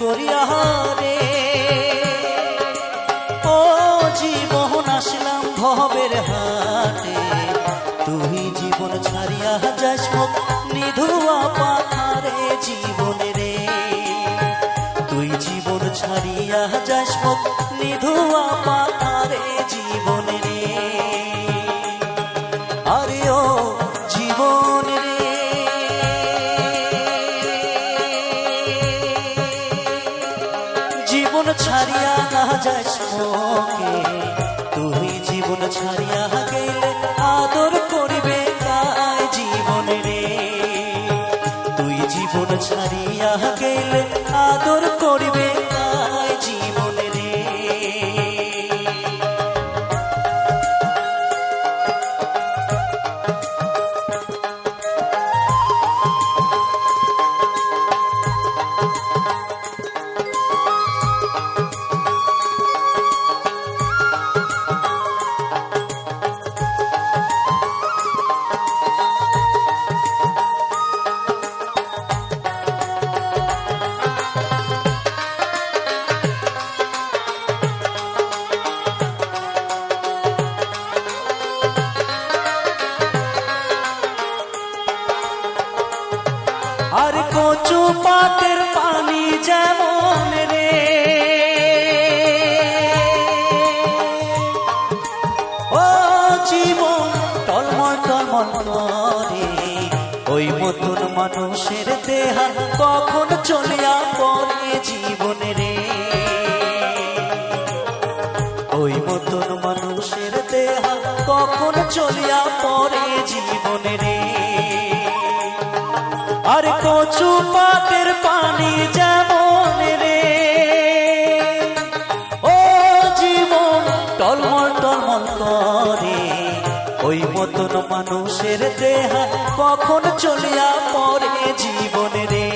করিয়া রে। ও জীবন আসলাম ভবের হাটে, তুই জীবন ছাড়িয়া যাস মুখ নিধুয়া পাথারে জীবন রে। তুই জীবন ছাড়িয়া যাস মুখ নিধুয়া পাথারে জীবন রে। আরে ও জীবন রে, জীবন ছাড়িয়া না যাস মোকে, তুই জীবন ছাড়িয়া গেলে আদর করিবে কায় জীবন রে। তুই জীবন ছাড়িয়া গেলে আদর করিবে কায় জীবন রে। আর কচু পাতের পানি যেমন রে, ও জীবন টলমল টলমল করে, ওই মতন মানুষের দেহা কখন চলিয়া পড়ে জীবন রে। ওই মতন মানুষের দেহা কখন চলিয়া পড়ে জীবন রে। আর কচু পাতের পানি যেমন রে, ও জীবন টলমল টলমল করে, ওই মতন মানুষের দেহা কখন চলিয়া পড়ে জীবন রে।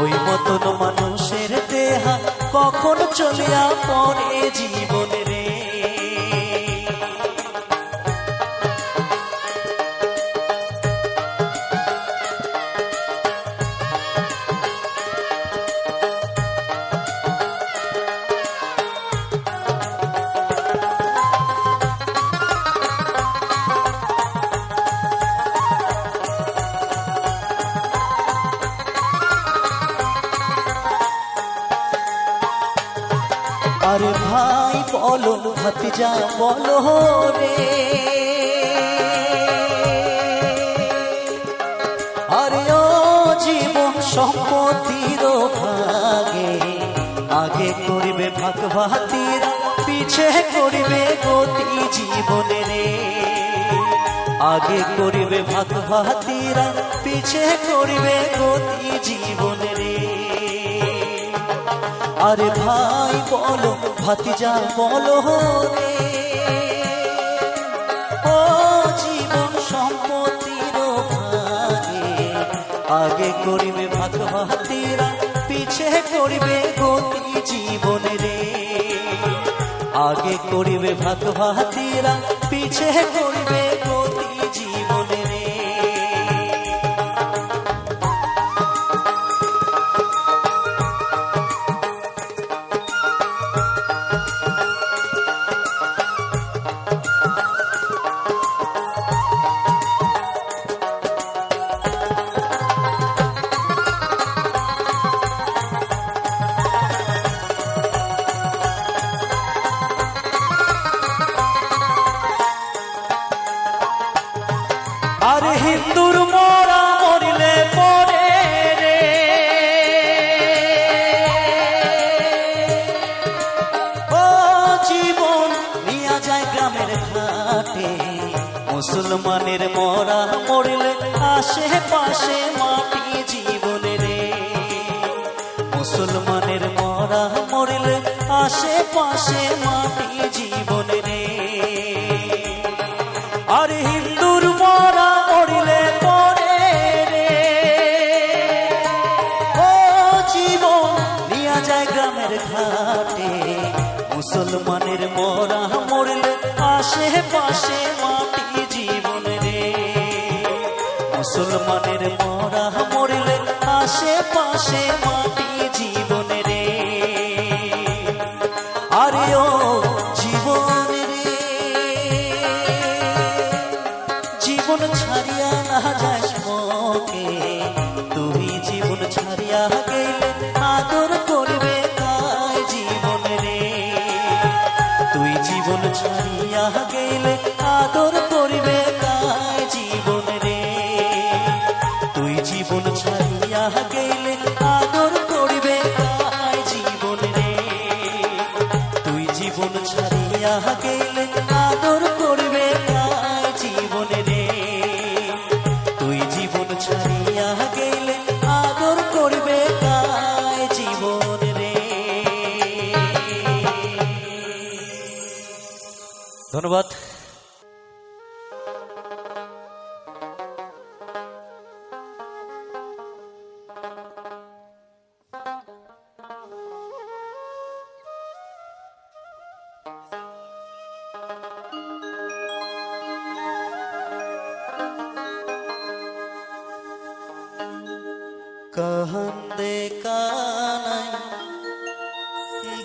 ওই মতন মানুষের দেহা কখন চলিয়া পড়ে জীবন রে। আরে ভাই বলো ভাতিজা বলো রে, আরে ও জীবন সম্পত্তির ভাগে, আগে করিবে ভাগ ভাতিরা পিছে করিবে গতি জীবন রে। আগে করিবে ভাগ ভাতিরা পিছে করিবে গতি জীবন রে। আরে ভাই বলো ভাতিজা বলো রে, ও জীবন সম্পত্তির ভাগে, আগে করিবে ভাগ ভাতিরা পিছে করিবে গতি জীবন রে। আগে করিবে ভাগ ভাতিরা পিছে করিবে গতি জীবন রে। আরে হিন্দুর মোরা মরিলে পরে রে, ও জীবন নিয়া যায় গ্রামের ঘাটে। মুসলমানের মোরা মরিলে আশেপাশে মাটি জীবন রে। মুসলমানের মোরা মরিলে আশেপাশে মাটি জীবন রে। আরে হিন্দুর মোরা মরিলে পরে রে, ও জীবন নিয়া যায় গ্রামের ঘাটে। মুসলমানের মোরা মরিলে আশেপাশে মাটি জীবন রে। মুসলমানের মোরা মরিলে আশেপাশে মাটি জীবন। গেলে আদর করবে কার জীবনে রে, তুই জীবন ছাড়িয়া গেলে আদর করবে কার জীবন রে। ধন্যবাদ। कहंदे कानाई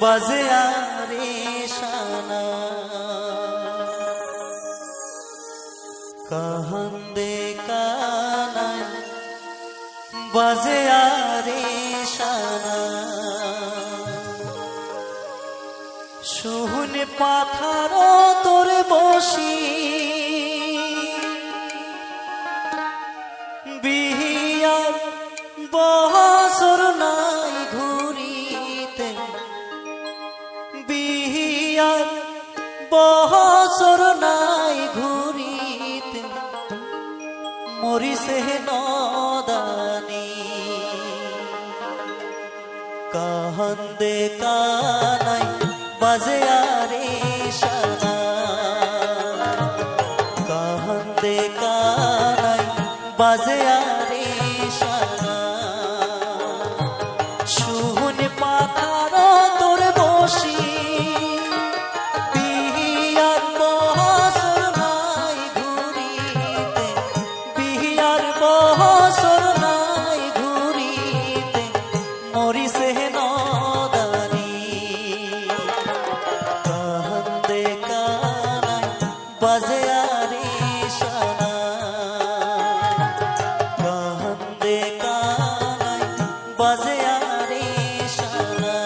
बाजे आरे शाना, कहंदे कानाई बाजे आरे शाना, শুন পাথারো তোর বসি বিহিয়ার বছর নাই ঘুরিতে, বিহিয়ার বছর নাই ঘুরিতে, মরিছে নদানি কান্দে কানাই বাজে আরে শানা, কান্দে কানাই বাজে আরে শানা, শুন পাথারো তোর বসি বিহিয়ার বছর নাই ঘুরিতে, বিহিয়ার বছর নাই ঘুরিতে, মরিছে নদানি কান্দে কানাই বাজে আরে শানা, কান্দে কানাই বাজে আরে শানা।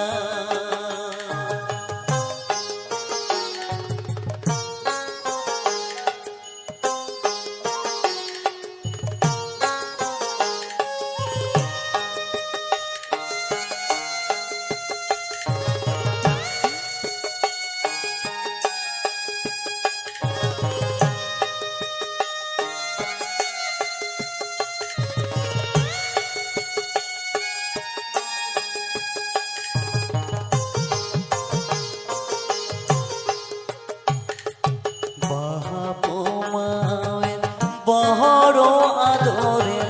বড় আদরের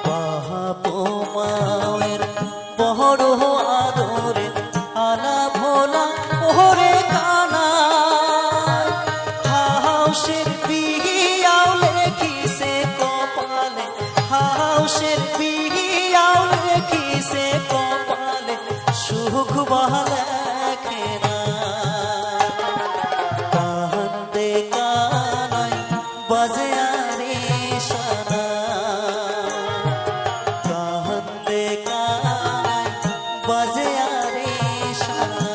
বাপু মায়ের বড় আদরের আলা ভোলা ওরে কানা, হাউসের বিহিয়াও লেখিছে কপালে, হাউসের বিহিয়াও লেখিছে কপালে, সুখ বহালে খেনা কান্দে কানাই বাজে আরে শানা, কান্দে কানাই বাজে আরে শানা।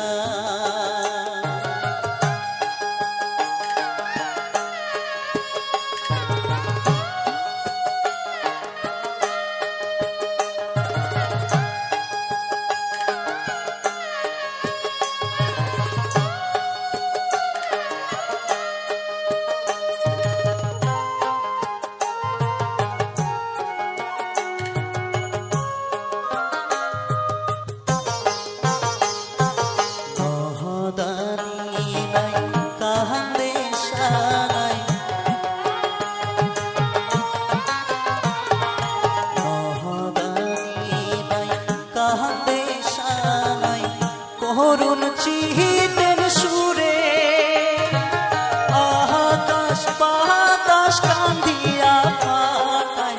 করুণ চিহিতের সুরে আকাশ বাতাস কান্দিয়া ফাটায়,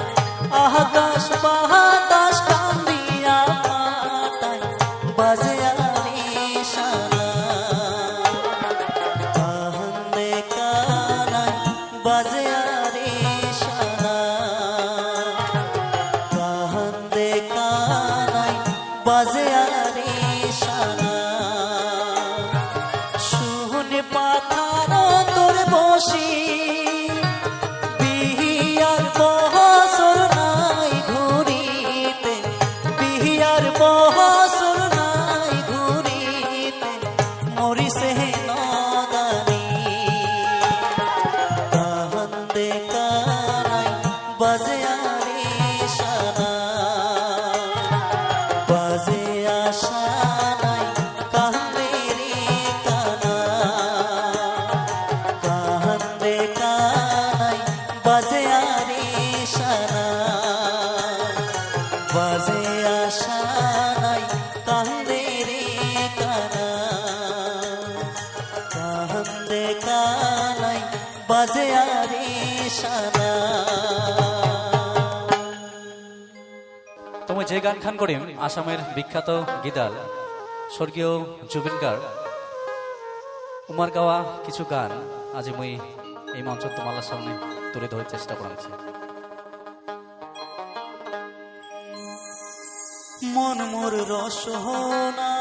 আকাশ বাতাস কান্দিয়া ফাটায়, বাজে আরে শানা কান্দে কানাই বাজে আরে শানা, কান্দে কানাই বাজে আরে শানা, শুন পাথারো তোর বসি বিহিয়ার বছর নাই ঘুরিতে, বাজে আশা নাই কান্দে রে কানা কান্দে কানাই বাজে আরে শানা। তুমি যে গান খান করিম আসামের বিখ্যাত গীতাল স্বর্গীয় জুবিন গার্গ উমার গাওয়া কিছু গান আজ মুই এই মঞ্চ তোমার সামনে তুলে ধরার চেষ্টা করছি। মন মোর রসনা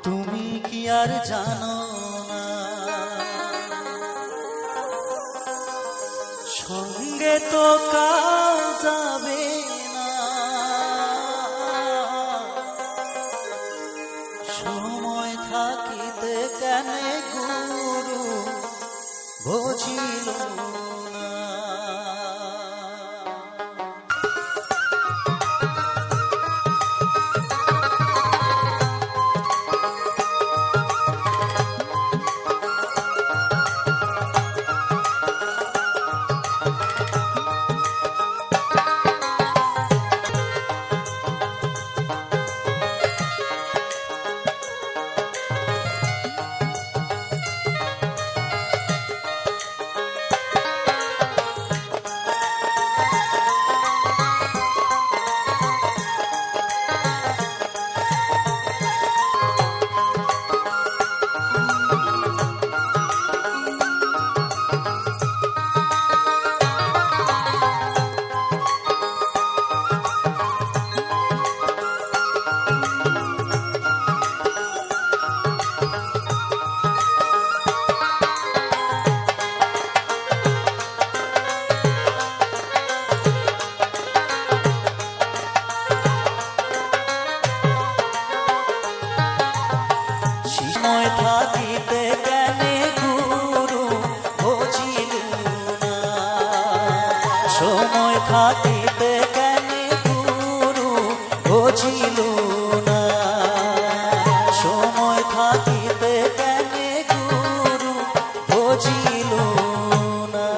তুমি কি আর জানো না সঙ্গে তো কাজ যাবে না সময় থাকিতে কেন গুরু বুঝিল না। সময় থাকিতে কেনে গুরু বুঝিল না সময় থাকিতে কেনে গুরু বুঝিল না সময় থাকিতে কেনে গুরু বুঝিল না।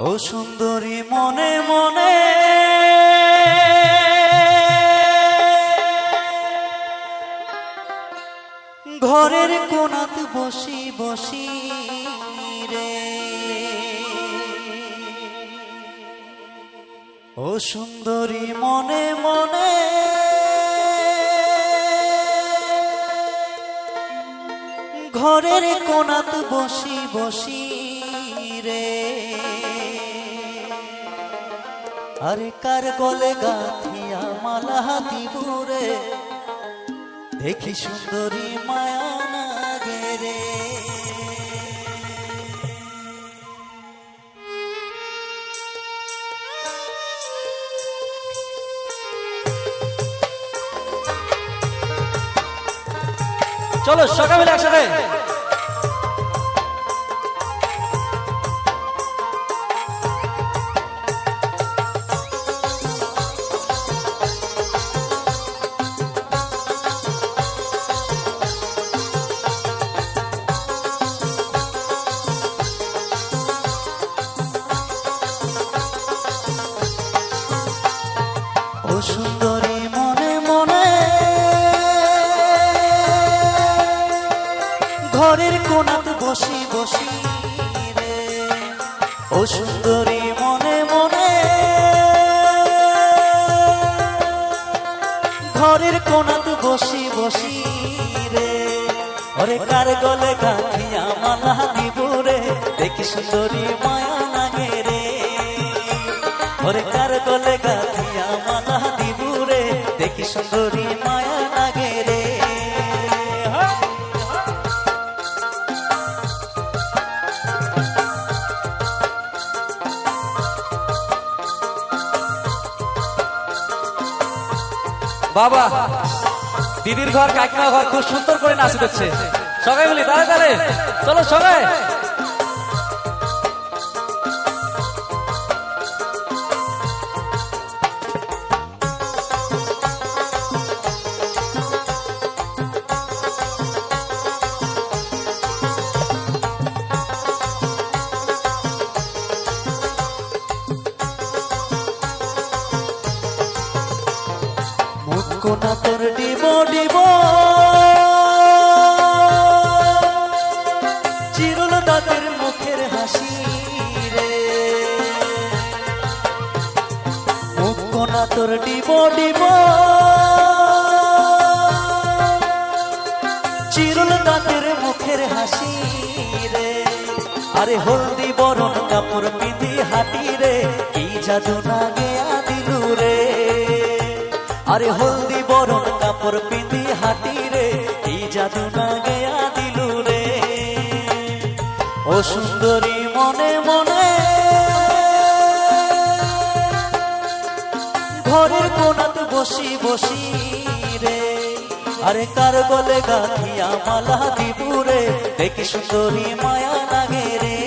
ও সুন্দরী মনে মনে ঘরের কোণাত বসি বসি রে ও সুন্দরী মনে মনে ঘরের কোণাত বসি বসি রে আরে কার গলে গাথিয়া মালা দিবুরে দেখি সুন্দরী মায়া নাগে রে। চলো সকালে একসাথে ও সুন্দরী মনে মনে ঘরের কোণাত বসি বসি রে ও সুন্দরী মনে মনে ঘরের কোণাত বসি বসি রে ওরে কার গলে গাথিয়া মালা দিবুরে দেখি সুন্দরী মায়া লাগে রে ওরে কার গলে গাথিয়া মালা দিবুরে দেখি সুন্দরী মায়া লাগে রে। বাবা দিদির ঘর কাকিমা ঘর খুব সুন্দর করে নাচ দিচ্ছে সবাই মিলে তাড়াতাড়ি চলো সবাই কোনা তোর ডিব ডিব চিরল দাঁতের মুখের হাসি রে মুখ কোনা তোর ডিব ডিব চিরল দাঁতের মুখের হাসি রে আরে হলদি বরণ কাপড় পিঁধি হাঁটি রে কি জাদু না গেয়া দিলু রে আরে হলদি বরণ কাপড় পিঁধি হাঁটি রে কি জাদু না গেয়া দিলু রে ও সুন্দরী মনে মনে ঘরের কোনাতে বসি বসি রে আরে কার গলে গাঁথিয়া মালা দিবুরে দেখি সুন্দরী মায়া লাগে রে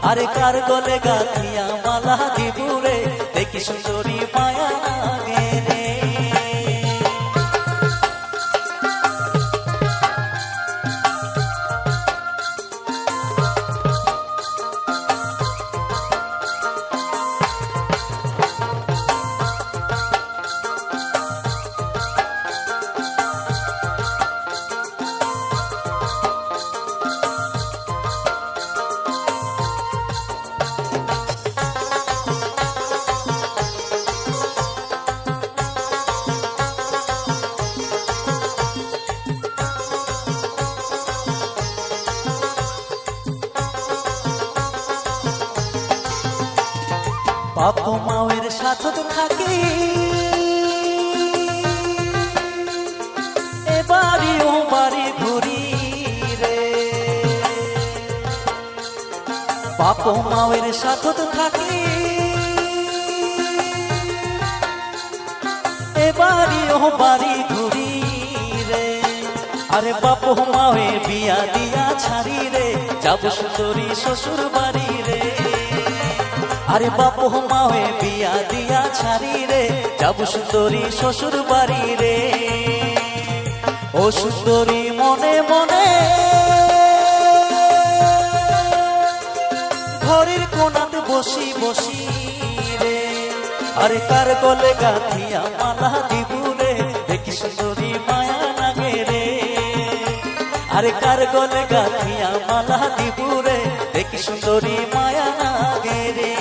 আরে কার গলে গাঁথিয়া মালা দিবুরে দেখি সুন্দরী মায়া লাগে রে বাপ মায়ের সাথে তো থাকি এবারি ও বাড়ি ঘুরি রে বাপ মায়ের সাথে তো থাকি এবারি ও বাড়ি ঘুরি রে আরে বাপ মায়ে বিয়া দিয়া ছাড়ি রে যাব সুন্দরী শ্বশুর বাড়ি রে আরে বাপ মায়ে বিয়া দিয়া ছাড়ি রে যাব সুন্দরী শ্বশুর বাড়ি রে ও সুন্দরী মনে মনে ঘরের কোনাতে বসি বসি রে আরে কার গলে গাঁথিয়া মালা দিবুরে দেখি সুন্দরী মায়া লাগে রে আরে কার গলে গাঁথিয়া মালা দিবুরে দেখি সুন্দরী মায়া লাগে রে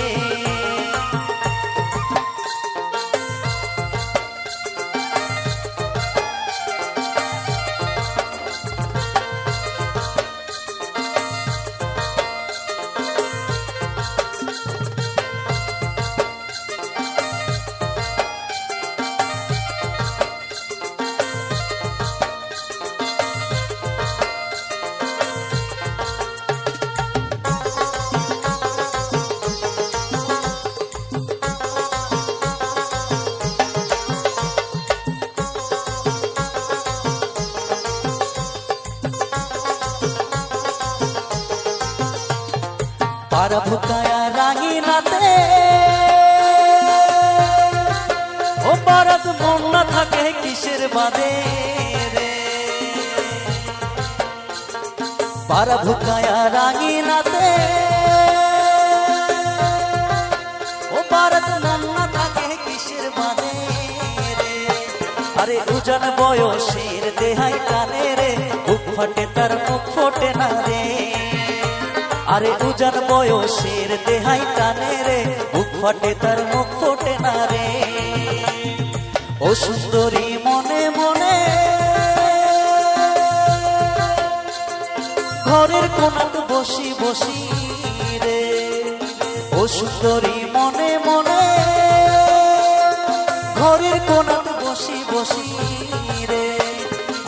পারা ভুকায়া রাঙিনাতে ও পারাত মন না থাকে কিসের বাদে রে পারা ভুকায়া রাঙিনাতে ও পারাত মন না থাকে কিসের বাদে রে আরে উজান বয়সের দেহাই টানে রে বুক ফাটে তার মুখ ফোটে না রে আরে উজান বয়সের দেহাই টানে রে বুক ফাটে তার মুখ ফোটে না রে ও সুন্দরী মনে মনে ঘরের কোনাতে বসি বসি রে ও সুন্দরী মনে মনে ঘরের কোনাতে বসি বসি রে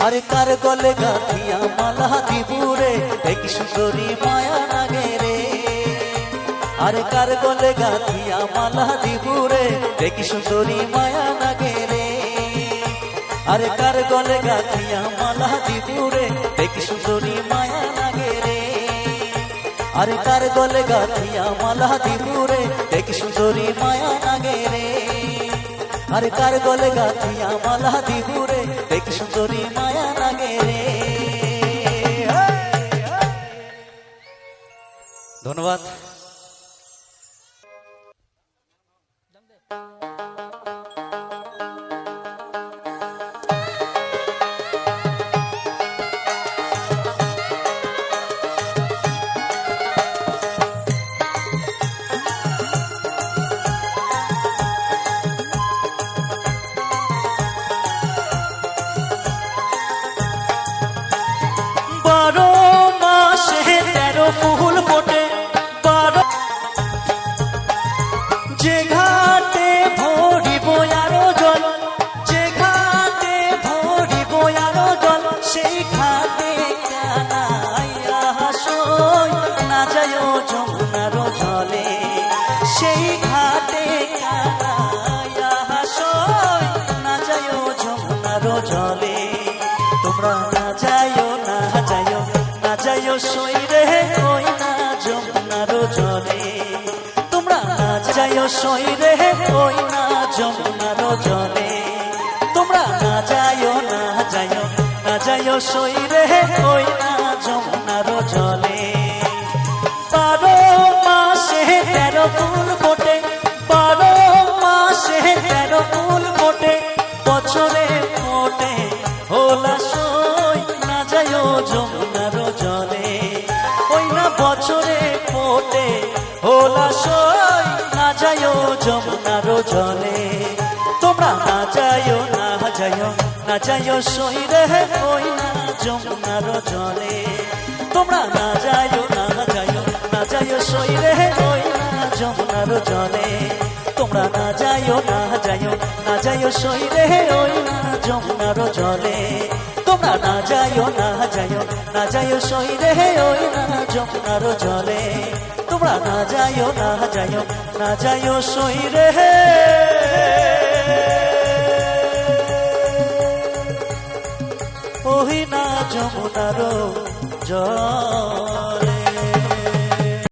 আরে কার গলে গাঁথিয়া মালা দিবুরে দেখি সুন্দরী মায়া লাগে রে আরে কার গলে গাঁথিয়া মালা দিবুরে দেখি সুন্দরী মায়া লাগে রে আরে কার গলে গাঁথিয়া মালা দিবুরে দেখি সুন্দরী মায়া লাগে রে আরে কার গলে গাঁথিয়া মালা দিবুরে দেখি সুন্দরী মায়া লাগে রে আরে কার গলে গাঁথিয়া মালা দিবুরে দেখি সুন্দরী মায়া লাগে রে ধন্যবাদ। যমুনার জলে সেই ঘাটে কানাইয়া হাসয় না যায় যমুনার জলে তোমরা না যাইও না যাইও না যাইও সই রে ওই না যমুনার জলে তোমরা না যাইও সই রে ওই না যমুনার জলে তোমরা না যাইও না যাইও না যাইও সই রে ওই না যমুনার জলে 12 মাসে 13 ফুল ফোটে 12 মাসে 13 ফুল ফোটে বছরে ফোটে হোলা সই না যাইও যমুনার জলে ওই না বছরে ফোটে হোলা সই না যাইও যমুনার জলে তোমরা না যাইও না যাইও না যাইও সই রে ওই না যমুনার জলে তোমরা না যাইও না যাইও না যাইও সই রে ওই না যমুনার জলে তোমরা না যাইও না যাইও না যাইও সই রে ওই না যমুনার জলে তোমরা না যাইও না যাইও না যাইও সই রে ওই না যমুনার জলে তোমরা না যাইও না যাইও না যাইও সই রে ওই না যমুনার জলে